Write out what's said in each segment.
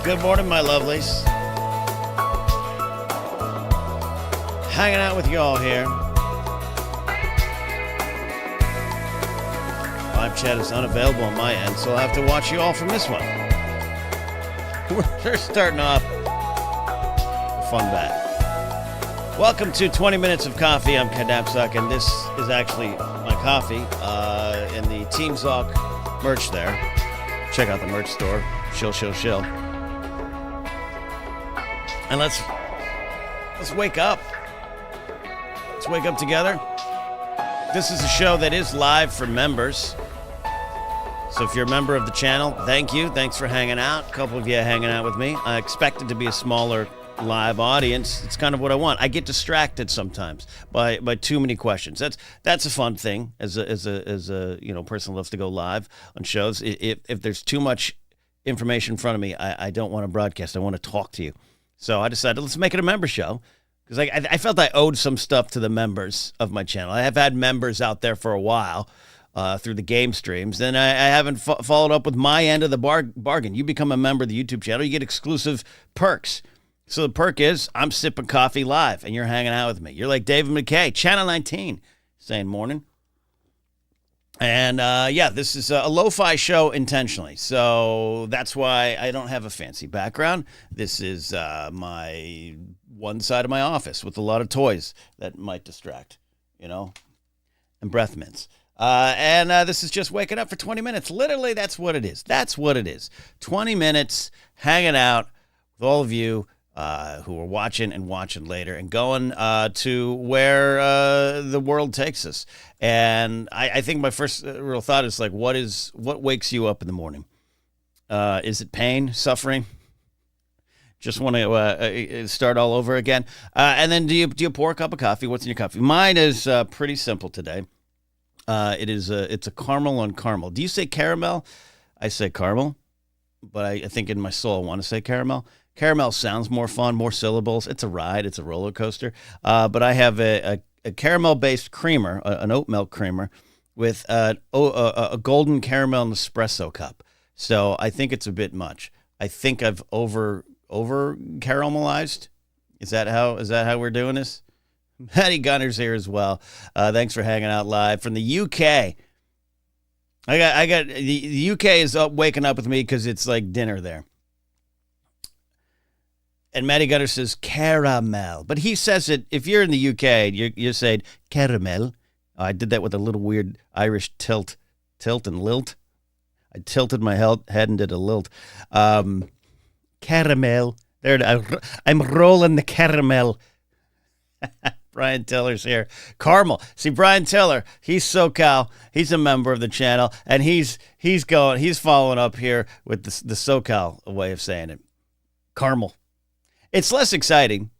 Good morning, my lovelies. Hanging out with you all here. Live chat is unavailable on my end, so I'll have to watch you all from this one. We're starting off a fun bat. Welcome to 20 Minutes of Coffee. I'm Ken Napzok, and this is actually my coffee in the Napzok merch there. Check out the merch store. Shill. And let's wake up. Let's wake up together. This is a show that is live for members. So if you're a member of the channel, thank you. Thanks for hanging out. A couple of you hanging out with me. I expect it to be a smaller live audience. It's kind of what I want. I get distracted sometimes by too many questions. That's a fun thing as a person who loves to go live on shows. If there's too much information in front of me, I don't want to broadcast. I want to talk to you. So I decided, let's make it a member show, because I felt I owed some stuff to the members of my channel. I have had members out there for a while through the game streams, and I haven't followed up with my end of the bargain. You become a member of the YouTube channel, you get exclusive perks. So the perk is I'm sipping coffee live, and you're hanging out with me. You're like David McKay, Channel 19, saying morning. And, this is a lo-fi show intentionally. So that's why I don't have a fancy background. This is my one side of my office with a lot of toys that might distract, and breath mints. This is just waking up for 20 minutes. Literally, that's what it is. 20 minutes hanging out with all of you who are watching later and going to where the world takes us. And I think my first real thought is like, what wakes you up in the morning? Is it pain, suffering? Just want to start all over again? And then do you pour a cup of coffee? What's in your coffee? Mine is pretty simple today. It's a caramel on caramel. Do you say caramel? I say caramel, but I think in my soul I want to say caramel. Caramel sounds more fun, more syllables. It's a ride. It's a roller coaster. But I have a caramel-based creamer, an oat milk creamer, with a golden caramel Nespresso cup. So I think it's a bit much. I think I've over caramelized. Is that how we're doing this? Matty Gunner's here as well. Thanks for hanging out live from the UK. I got the UK is waking up with me because it's like dinner there. And Matty Gunner says caramel. But he says it, if you're in the UK, you're saying caramel. I did that with a little weird Irish tilt and lilt. I tilted my head and did a lilt. Caramel. I'm rolling the caramel. Brian Tiller's here. Caramel. See, Brian Tiller, he's SoCal. He's a member of the channel. And he's following up here with the SoCal way of saying it. Caramel. It's less exciting,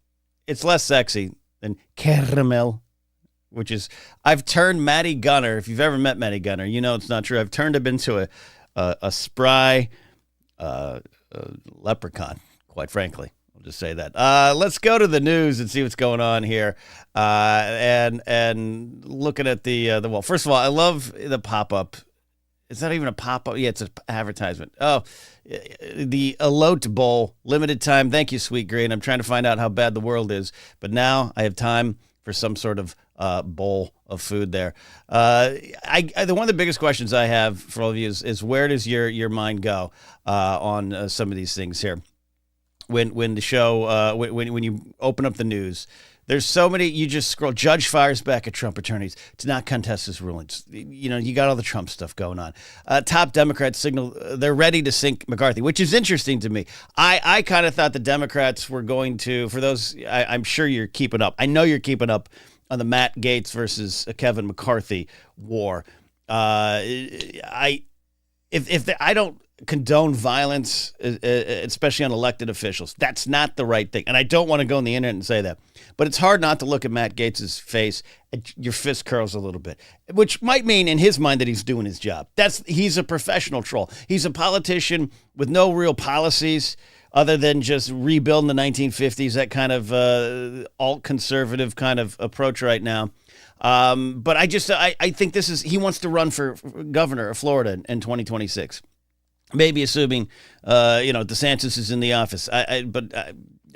it's less sexy than caramel, which is, I've turned Matty Gunner, if you've ever met Matty Gunner, you know it's not true. I've turned him into a spry leprechaun, quite frankly. I'll just say that. Let's go to the news and see what's going on here. And looking at the wall. First of all, I love the pop-up. It's not even a pop-up. Yeah, it's an advertisement. Oh, the Elote Bowl, limited time. Thank you, Sweet Green. I'm trying to find out how bad the world is. But now I have time for some sort of bowl of food there. One of the biggest questions I have for all of you is where does your mind go on some of these things here? When the show, when you open up the news, there's so many, you just scroll. Judge fires back at Trump attorneys to not contest his rulings. You got all the Trump stuff going on. Top Democrats signal they're ready to sink McCarthy, which is interesting to me. I kind of thought the Democrats were going to, for those, I'm sure you're keeping up. I know you're keeping up on the Matt Gaetz versus Kevin McCarthy war. I don't condone violence, especially on elected officials. That's not the right thing. And I don't want to go on the internet and say that. But it's hard not to look at Matt Gaetz's face and your fist curls a little bit, which might mean in his mind that he's doing his job. He's a professional troll. He's a politician with no real policies other than just rebuilding the 1950s, that kind of alt-conservative kind of approach right now. But I think he wants to run for governor of Florida in 2026. Maybe assuming, DeSantis is in the office.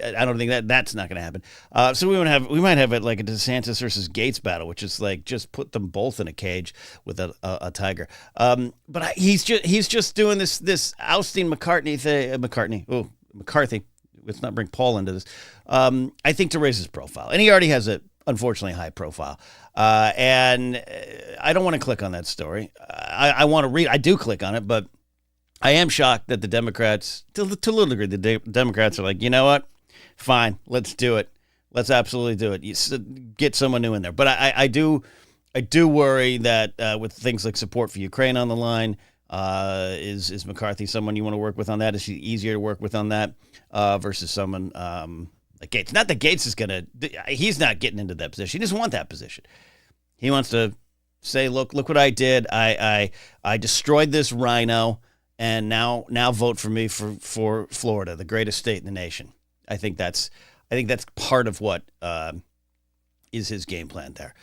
I don't think that's not going to happen. So we might have it like a DeSantis versus Gates battle, which is like just put them both in a cage with a tiger. He's just doing this ousting McCarthy thing. McCarthy. Let's not bring Paul into this. I think to raise his profile, and he already has a unfortunately high profile. And I don't want to click on that story. I want to read. I do click on it, but I am shocked that the Democrats, to a little degree, the Democrats are like, you know what? Fine, let's do it. Let's absolutely do it. Get someone new in there. But I do worry that with things like support for Ukraine on the line, is McCarthy someone you want to work with on that? Is he easier to work with on that versus someone like Gates? Not that Gates is he's not getting into that position. He doesn't want that position. He wants to say, look what I did. I destroyed this rhino, and now vote for me for Florida, the greatest state in the nation. I think that's part of what is his game plan there.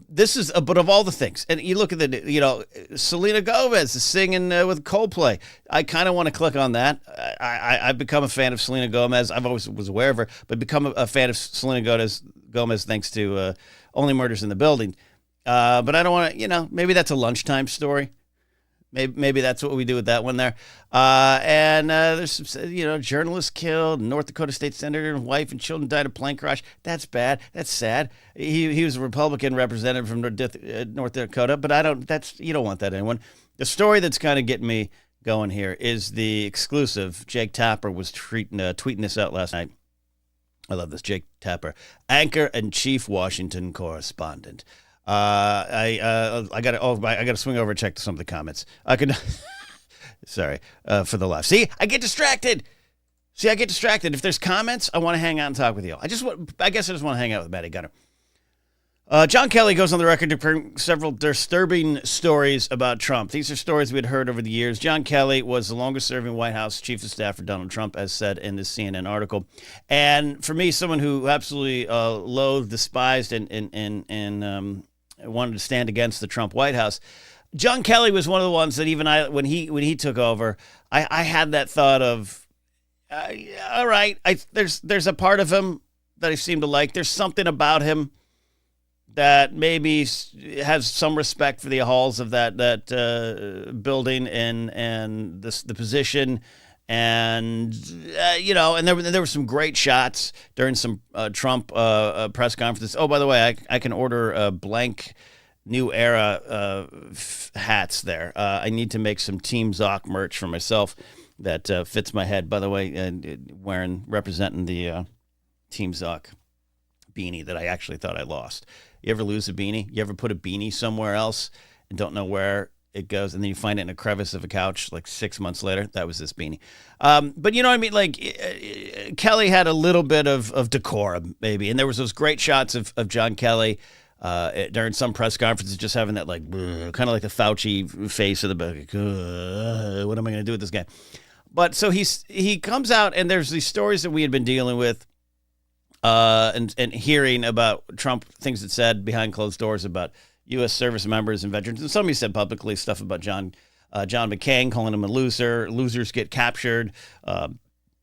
This is, but of all the things, and you look at Selena Gomez is singing with Coldplay. I kind of want to click on that. I've become a fan of Selena Gomez. I've always was aware of her, but become a fan of Selena Gomez thanks to Only Murders in the Building. But I don't want to, maybe that's a lunchtime story. Maybe that's what we do with that one there. And there's some, journalist killed, North Dakota State Senator and wife and children died of plane crash. That's bad. That's sad. He was a Republican representative from North Dakota, but you don't want that anyone. The story that's kind of getting me going here is the exclusive. Jake Tapper was tweeting this out last night. I love this. Jake Tapper, anchor and chief Washington correspondent. I got to swing over and check some of the comments. Sorry, for the live. See, I get distracted. If there's comments, I want to hang out and talk with you. I guess I just want to hang out with Matty Gunner. John Kelly goes on the record to bring several disturbing stories about Trump. These are stories we had heard over the years. John Kelly was the longest-serving White House chief of staff for Donald Trump, as said in this CNN article. And for me, someone who absolutely loathed, despised, and wanted to stand against the Trump White House, John Kelly was one of the ones that even when he took over, I had that thought of, all right, there's a part of him that I seem to like. There's something about him that maybe has some respect for the halls of that building and the position. And, and there were some great shots during some Trump press conferences. Oh, by the way, I can order a blank New Era hats there. I need to make some Team Zoc merch for myself that fits my head. By the way, representing the Team Zoc beanie that I actually thought I lost. You ever lose a beanie? You ever put a beanie somewhere else and don't know where it goes, and then you find it in a crevice of a couch like 6 months later? That was this beanie. But you know what I mean? Like, Kelly had a little bit of decorum, maybe. And there was those great shots of John Kelly during some press conferences just having that, like, kind of like the Fauci face of the book. What am I going to do with this guy? But so he comes out, and there's these stories that we had been dealing with and hearing about Trump, things that said behind closed doors about U.S. service members and veterans. And somebody said publicly stuff about John McCain, calling him a loser. Losers get captured.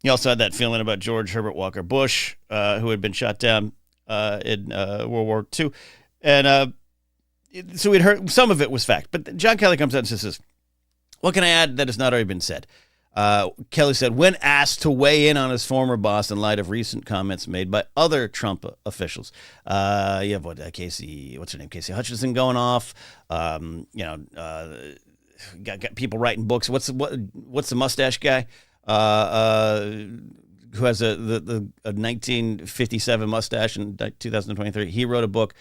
He also had that feeling about George Herbert Walker Bush, who had been shot down in World War II. And so we'd heard some of it was fact. But John Kelly comes out and says, what can I add that has not already been said? Kelly said, when asked to weigh in on his former boss in light of recent comments made by other Trump officials, you have Casey Hutchinson going off, got people writing books. What's the mustache guy, who has a 1957 mustache in 2023? He wrote a book.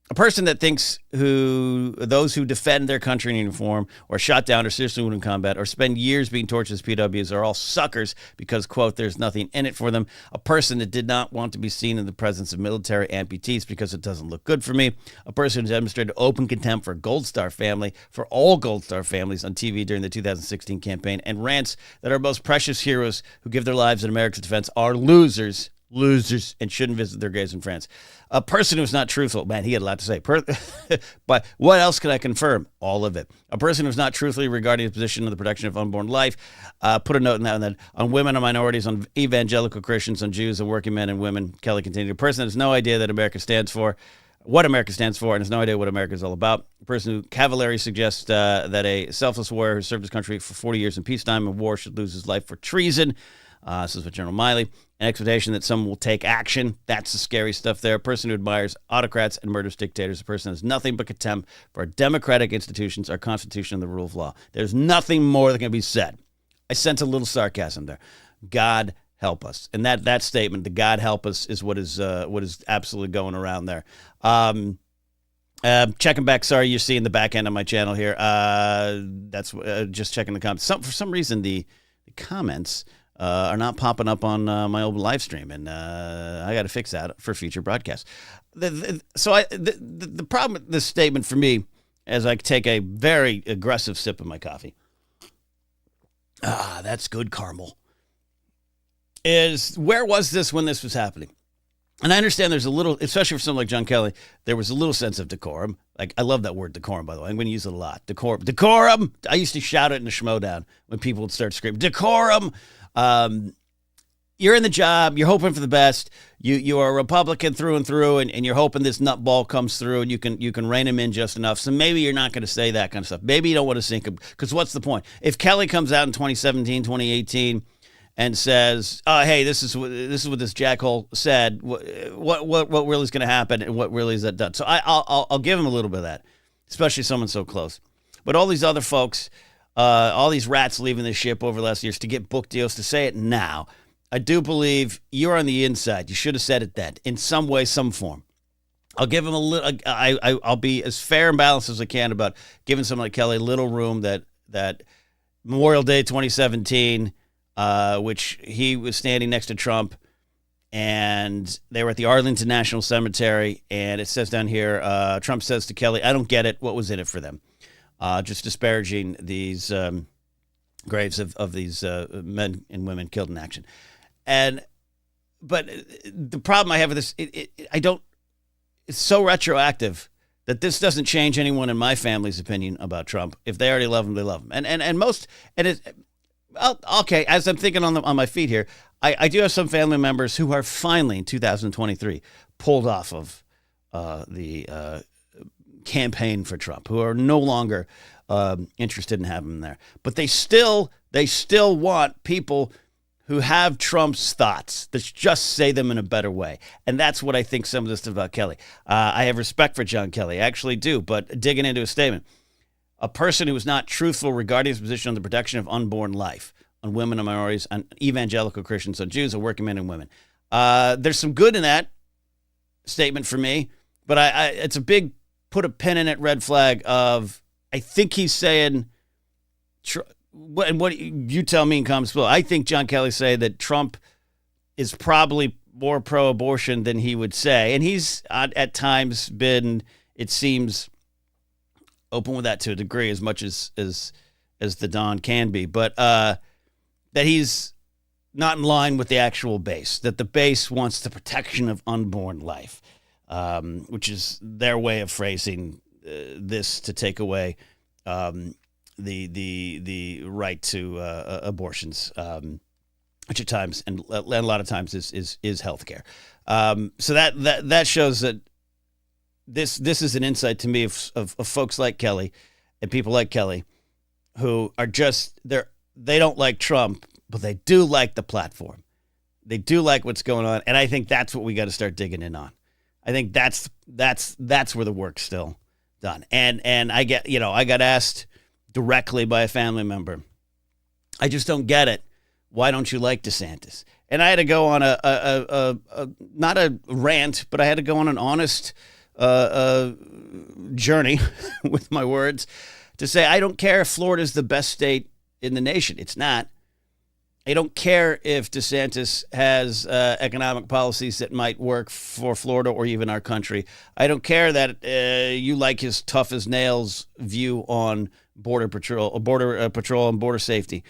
A person that thinks those who defend their country in uniform or shot down or seriously wounded in combat or spend years being tortured as PWs are all suckers because, quote, there's nothing in it for them. A person that did not want to be seen in the presence of military amputees because it doesn't look good for me. A person who demonstrated open contempt for Gold Star family, for all Gold Star families on TV during the 2016 campaign, and rants that our most precious heroes who give their lives in America's defense are losers. losers, and shouldn't visit their gays in France. A person who's not truthful, man, he had a lot to say. But what else can I confirm? All of it. A person who's not truthfully regarding his position of the protection of unborn life, put a note in that, and then on women and minorities, on evangelical Christians, on Jews, on working men and women. Kelly continued. A person that has no idea that America stands for, what America stands for, and has no idea what America is all about. A person who cavalierly suggests that a selfless warrior who served his country for 40 years in peacetime and war should lose his life for treason. This is what General Miley. An expectation that someone will take action. That's the scary stuff there. A person who admires autocrats and murders dictators. A person who has nothing but contempt for our democratic institutions, our Constitution, and the rule of law. There's nothing more that can be said. I sense a little sarcasm there. God help us. And that statement, the God help us, is what is absolutely going around there. Checking back. Sorry, you're seeing the back end of my channel here. That's just checking the comments. For some reason, the comments are not popping up on my old live stream, and I got to fix that for future broadcasts. The problem with this statement for me, as I take a very aggressive sip of my coffee, that's good caramel, is where was this when this was happening? And I understand there's a little, especially for someone like John Kelly, there was a little sense of decorum. Like, I love that word, decorum, by the way. I'm going to use it a lot. Decorum. I used to shout it in the Schmodown when people would start screaming, decorum. You're in the job. You're hoping for the best. You are a Republican through and through, and you're hoping this nutball comes through, and you can rein him in just enough. So maybe you're not going to say that kind of stuff. Maybe you don't want to sink him, because what's the point? If Kelly comes out in 2017, 2018, and says, "Oh, hey, this is what this jackhole said," what really is going to happen, and what really is that done? So I'll give him a little bit of that, especially someone so close. But all these other folks, all these rats leaving the ship over the last years to get book deals, to say it now, I do believe you're on the inside. You should have said it then, in some way, some form. I'll give him a little. I'll be as fair and balanced as I can about giving someone like Kelly a little room. That Memorial Day 2017. Which he was standing next to Trump, and they were at the Arlington National Cemetery, and it says down here, Trump says to Kelly, "I don't get it. What was in it for them?" Just disparaging these graves of these men and women killed in action. But the problem I have with this, it's so retroactive that this doesn't change anyone in my family's opinion about Trump. If they already love him, they love him. Okay, as I'm thinking on my feet here, I do have some family members who are finally in 2023 pulled off of the campaign for Trump, who are no longer interested in having him there. But they still want people who have Trump's thoughts, that just say them in a better way. And that's what I think some of this is about Kelly. I have respect for John Kelly, I actually do, but digging into his statement, a person who is not truthful regarding his position on the protection of unborn life, on women and minorities, on evangelical Christians, on Jews, on working men and women. There's some good in that statement for me, but it's a big put a pin in it red flag of, I think he's saying, and what you tell me in comments below, I think John Kelly say that Trump is probably more pro-abortion than he would say. And he's at times been, it seems, open with that to a degree, as much as the Don can be, but that he's not in line with the actual base, that the base wants the protection of unborn life, which is their way of phrasing this to take away the right to abortions, which at times and a lot of times is healthcare. So that shows that this is an insight to me of folks like Kelly and people like Kelly who are just they don't like Trump, but they do like the platform. They do like what's going on, and I think that's what we got to start digging in on. I think that's where the work's still done. And I got asked directly by a family member, I just don't get it. Why don't you like DeSantis? And I had to go on a not a rant, but I had to go on an honest journey with my words to say, I don't care if Florida's the best state in the nation. It's not. I don't care if DeSantis has economic policies that might work for Florida or even our country. I don't care that you like his tough as nails view on border patrol and border safety.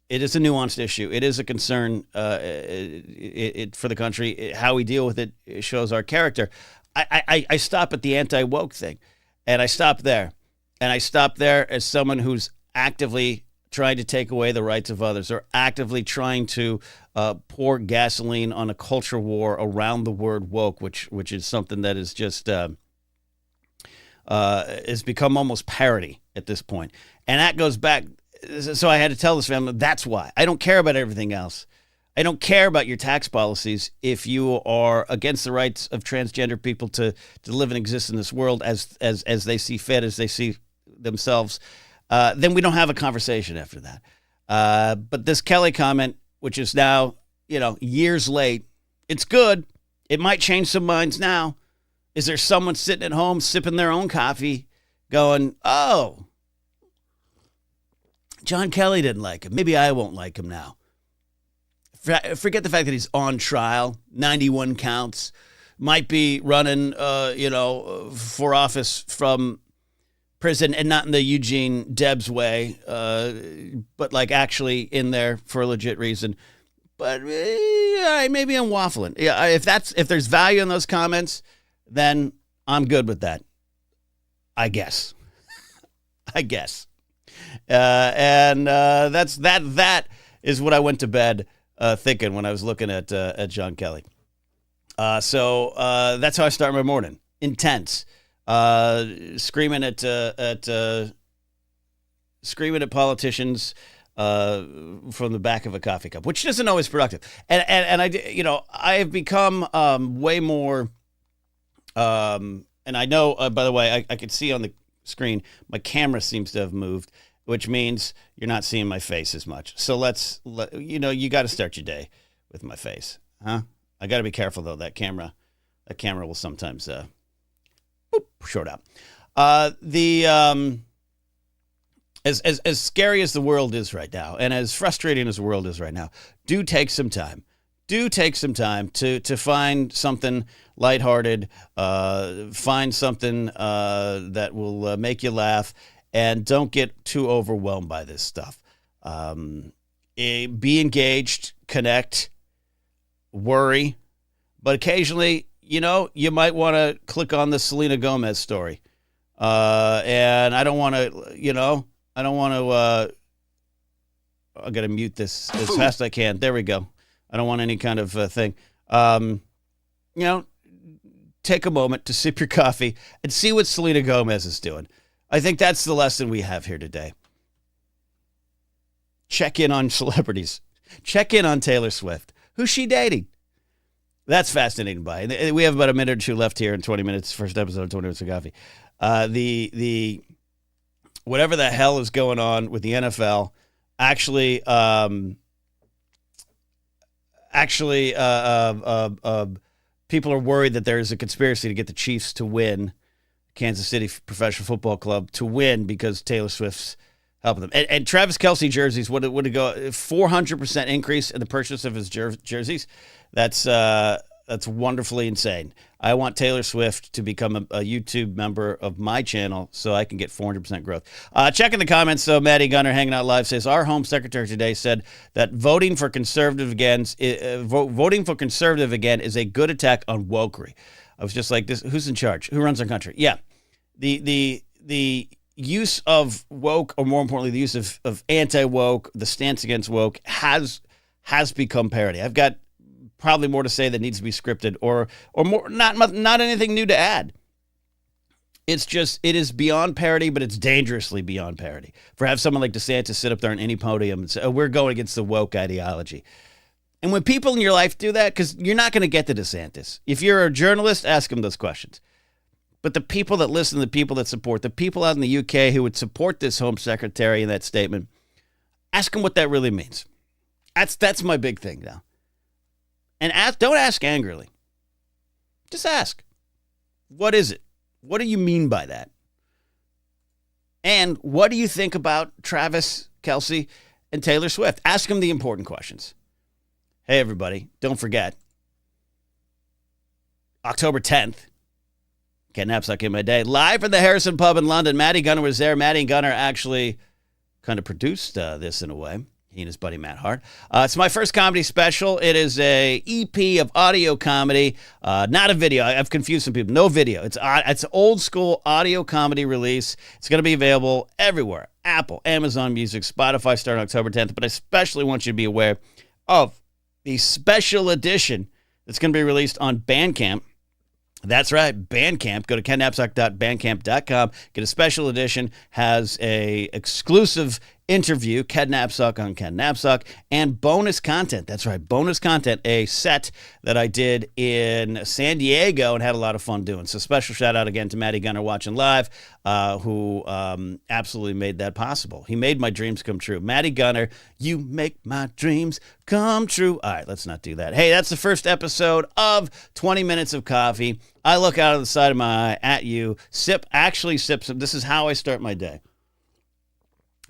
It is a nuanced issue. It is a concern for the country. How we deal with it shows our character. I stop at the anti-woke thing, and I stop there. And I stop there as someone who's actively trying to take away the rights of others, or actively trying to pour gasoline on a culture war around the word woke, which is something that is just has become almost parody at this point. And that goes back. So I had to tell this family, that's why. I don't care about everything else. I don't care about your tax policies if you are against the rights of transgender people to live and exist in this world as they see fit, as they see themselves. Then we don't have a conversation after that. But this Kelly comment, which is now, years late, it's good. It might change some minds now. Is there someone sitting at home sipping their own coffee going, oh, John Kelly didn't like him. Maybe I won't like him now. Forget the fact that he's on trial, 91 counts, might be running, for office from prison, and not in the Eugene Debs way, but like actually in there for a legit reason. But maybe I'm waffling. Yeah, if there's value in those comments, then I'm good with that. I guess. That is what I went to bed thinking when I was looking at John Kelly. So that's how I start my morning. Intense. Screaming at politicians from the back of a coffee cup, which isn't always productive. And I have become way more. And I know, by the way, I could see on the screen my camera seems to have moved, which means you're not seeing my face as much. So you got to start your day with my face, huh? I got to be careful though. That camera will sometimes short out. As scary as the world is right now, and as frustrating as the world is right now, do take some time to find something lighthearted, find something that will make you laugh, and don't get too overwhelmed by this stuff. Be engaged, connect, worry, but occasionally, you might want to click on the Selena Gomez story. And I don't want to, I got to mute this as fast as I can. There we go. I don't want any kind of thing. Take a moment to sip your coffee and see what Selena Gomez is doing. I think that's the lesson we have here today. Check in on celebrities. Check in on Taylor Swift. Who's she dating? That's fascinating. We have about a minute or two left here in 20 minutes. First episode of 20 Minutes of Coffee. The whatever the hell is going on with the NFL actually people are worried that there's a conspiracy to get the Chiefs to win, Kansas City Professional Football Club to win because Taylor Swift's helping them. And Travis Kelce jerseys, would it go 400% increase in the purchase of his jerseys? That's wonderfully insane. I want Taylor Swift to become a YouTube member of my channel so I can get 400% growth. Checking the comments, so Maddie Gunner hanging out live says, our home secretary today said that voting for conservative again is a good attack on wokery. I was just like, this, who's in charge? Who runs our country? Yeah. The use of woke, or more importantly, the use of anti-woke, the stance against woke has become parody. I've got probably more to say that needs to be scripted, or more, not anything new to add. It is beyond parody, but it's dangerously beyond parody. For have someone like DeSantis sit up there on any podium and say, oh, we're going against the woke ideology. And when people in your life do that, because you're not going to get to DeSantis. If you're a journalist, ask him those questions. But the people that listen, the people that support, the people out in the UK who would support this Home Secretary in that statement, ask them what that really means. That's my big thing now. And don't ask angrily. Just ask. What is it? What do you mean by that? And what do you think about Travis Kelce and Taylor Swift? Ask them the important questions. Hey, everybody, don't forget, October 10th, Ken Napzok in my day, live from the Harrison Pub in London. Maddie Gunner was there. Maddie Gunner actually kind of produced this in a way. He and his buddy Matt Hart. It's my first comedy special. It is a EP of audio comedy, not a video. I've confused some people. No video. It's an old school audio comedy release. It's going to be available everywhere. Apple, Amazon Music, Spotify starting October 10th. But I especially want you to be aware of the special edition that's going to be released on Bandcamp. That's right, Bandcamp. Go to kennapzok.bandcamp.com. Get a special edition. Has a exclusive interview, Ken Napzok on Ken Napzok, and bonus content. That's right, bonus content. A set that I did in San Diego and had a lot of fun doing. So special shout out again to Matty Gunner watching live, who absolutely made that possible. He made my dreams come true. Matty Gunner, you make my dreams come true. All right, let's not do that. Hey, that's the first episode of 20 Minutes of Coffee. I look out of the side of my eye at you, sip some. This is how I start my day.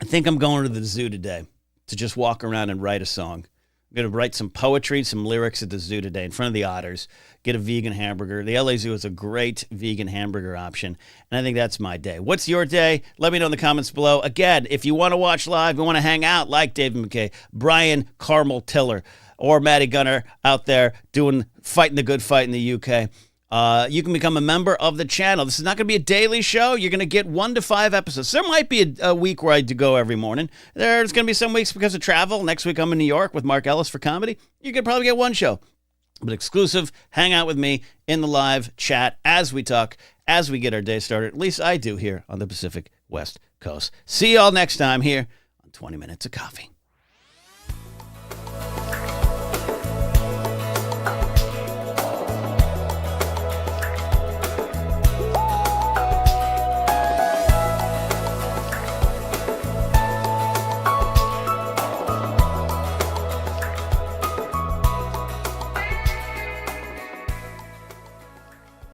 I think I'm going to the zoo today to just walk around and write a song. I'm going to write some poetry, some lyrics at the zoo today in front of the otters, get a vegan hamburger. The LA Zoo is a great vegan hamburger option, and I think that's my day. What's your day? Let me know in the comments below. Again, if you want to watch live, you want to hang out like David McKay, Brian Carmel Tiller, or Matty Gunner out there fighting the good fight in the UK, you can become a member of the channel. This is not going to be a daily show. You're going to get 1 to 5 episodes. There might be a week where I do go every morning. There's going to be some weeks because of travel. Next week I'm in New York with Mark Ellis for comedy. You could probably get one show. But exclusive, hang out with me in the live chat as we talk, as we get our day started. At least I do here on the Pacific West Coast. See you all next time here on 20 Minutes of Coffee.